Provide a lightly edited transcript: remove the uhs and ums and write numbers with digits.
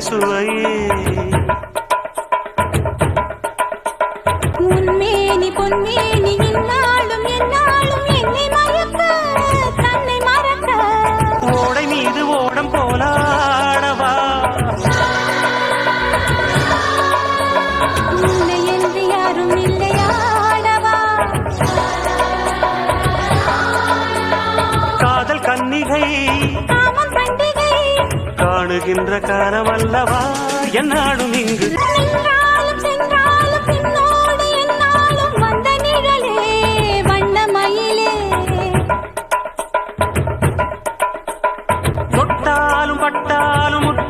சுவையே உன்மேனி பொன்மேனி என்னாலும் என்னாலும் என்னை மயக்க தன்னை மறக்க ஓடை மீது ஓடம் போலாடவா உன்னை என்று யாரும் இல்லையாடவா காதல் கன்னிகை காமம் பண்டிகை காணுகின்ற காலமல்லவா என்னாடும் இங்கு நின்றாடும்